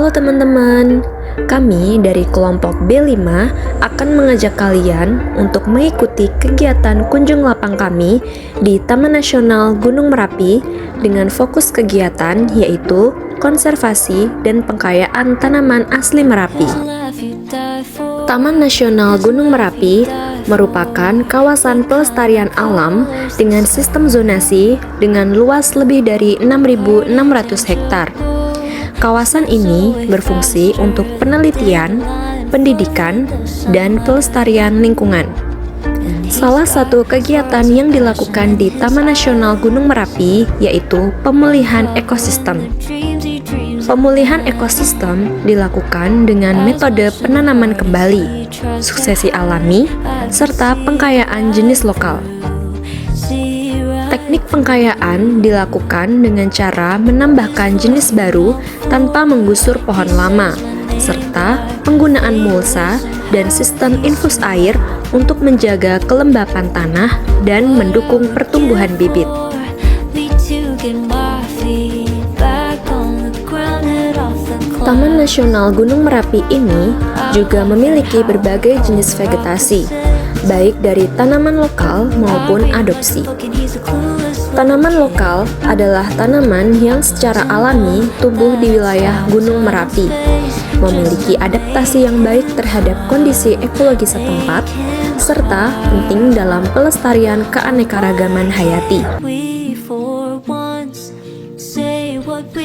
Halo teman-teman, kami dari kelompok B5 akan mengajak kalian untuk mengikuti kegiatan kunjung lapang kami di Taman Nasional Gunung Merapi dengan fokus kegiatan yaitu konservasi dan pengkayaan tanaman asli Merapi. Taman Nasional Gunung Merapi merupakan kawasan pelestarian alam dengan sistem zonasi dengan luas lebih dari 6.600 hektar. Kawasan ini berfungsi untuk penelitian, pendidikan, dan pelestarian lingkungan. Salah satu kegiatan yang dilakukan di Taman Nasional Gunung Merapi yaitu pemulihan ekosistem. Pemulihan ekosistem dilakukan dengan metode penanaman kembali, suksesi alami, serta pengkayaan jenis lokal. Teknik pengkayaan dilakukan dengan cara menambahkan jenis baru tanpa menggusur pohon lama, serta penggunaan mulsa dan sistem infus air untuk menjaga kelembapan tanah dan mendukung pertumbuhan bibit. Taman Nasional Gunung Merapi ini juga memiliki berbagai jenis vegetasi, baik dari tanaman lokal maupun adopsi. Tanaman lokal adalah tanaman yang secara alami tumbuh di wilayah Gunung Merapi, memiliki adaptasi yang baik terhadap kondisi ekologi setempat, serta penting dalam pelestarian keanekaragaman hayati.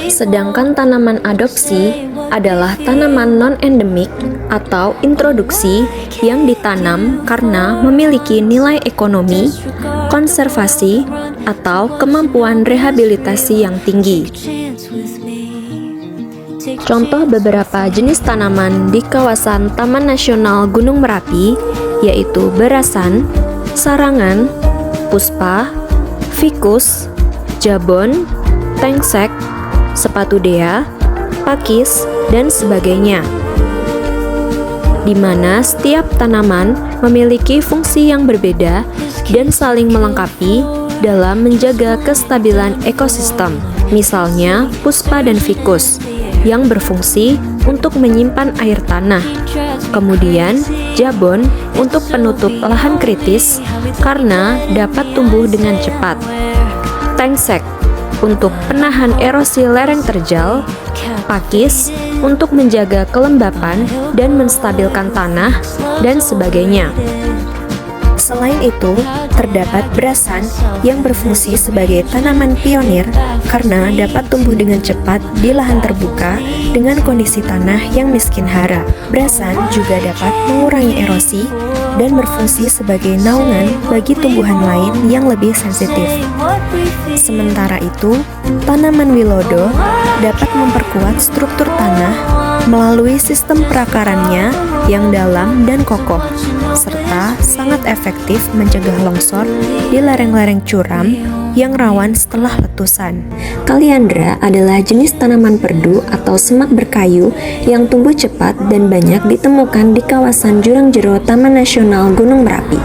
Sedangkan tanaman adopsi adalah tanaman non-endemik atau introduksi yang ditanam karena memiliki nilai ekonomi, konservasi, atau kemampuan rehabilitasi yang tinggi. Contoh beberapa jenis tanaman di kawasan Taman Nasional Gunung Merapi yaitu berasan, sarangan, puspa, ficus, jabon, tengsek, sepatu dea, pakis, dan sebagainya, di mana setiap tanaman memiliki fungsi yang berbeda dan saling melengkapi dalam menjaga kestabilan ekosistem. Misalnya, puspa dan ficus yang berfungsi untuk menyimpan air tanah, kemudian jabon untuk penutup lahan kritis karena dapat tumbuh dengan cepat, tengsek untuk penahan erosi lereng terjal, pakis untuk menjaga kelembapan dan menstabilkan tanah, dan sebagainya. Selain itu, terdapat berasan yang berfungsi sebagai tanaman pionir karena dapat tumbuh dengan cepat di lahan terbuka dengan kondisi tanah yang miskin hara. Berasan juga dapat mengurangi erosi dan berfungsi sebagai naungan bagi tumbuhan lain yang lebih sensitif. Sementara itu, tanaman wilodo dapat memperkuat struktur tanah melalui sistem perakarannya yang dalam dan kokoh, serta sangat efektif mencegah longsor di lereng-lereng curam yang rawan setelah letusan. Kaliandra adalah jenis tanaman perdu atau semak berkayu yang tumbuh cepat dan banyak ditemukan di kawasan Jurang Jero Taman Nasional Gunung Merapi.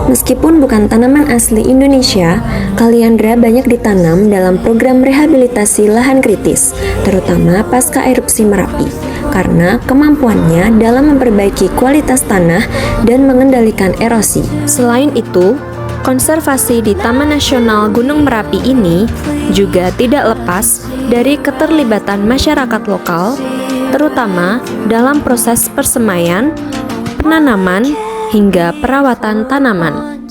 Meskipun bukan tanaman asli Indonesia, Kaliandra banyak ditanam dalam program rehabilitasi lahan kritis, terutama pasca erupsi Merapi, karena kemampuannya dalam memperbaiki kualitas tanah dan mengendalikan erosi. Selain itu, konservasi di Taman Nasional Gunung Merapi ini juga tidak lepas dari keterlibatan masyarakat lokal, terutama dalam proses persemaian, penanaman, hingga perawatan tanaman.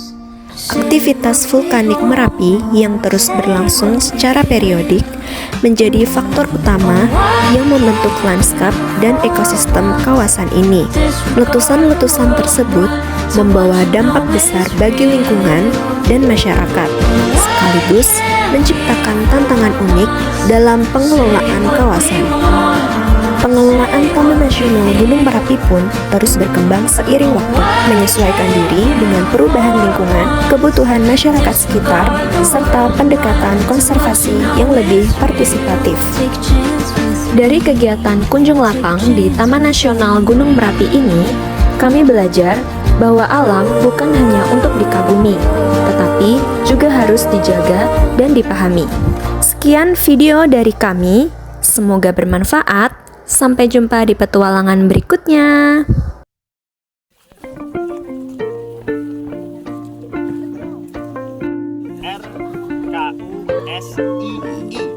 Aktivitas vulkanik Merapi yang terus berlangsung secara periodik menjadi faktor utama yang membentuk lanskap dan ekosistem kawasan ini. Letusan-letusan tersebut membawa dampak besar bagi lingkungan dan masyarakat, sekaligus menciptakan tantangan unik dalam pengelolaan kawasan. Pengelolaan Taman Nasional Gunung Merapi pun terus berkembang seiring waktu, menyesuaikan diri dengan perubahan lingkungan, kebutuhan masyarakat sekitar, serta pendekatan konservasi yang lebih partisipatif. Dari kegiatan kunjung lapang di Taman Nasional Gunung Merapi ini, kami belajar bahwa alam bukan hanya untuk dikagumi, tetapi juga harus dijaga dan dipahami. Sekian video dari kami, semoga bermanfaat. Sampai jumpa di petualangan berikutnya. RKUSII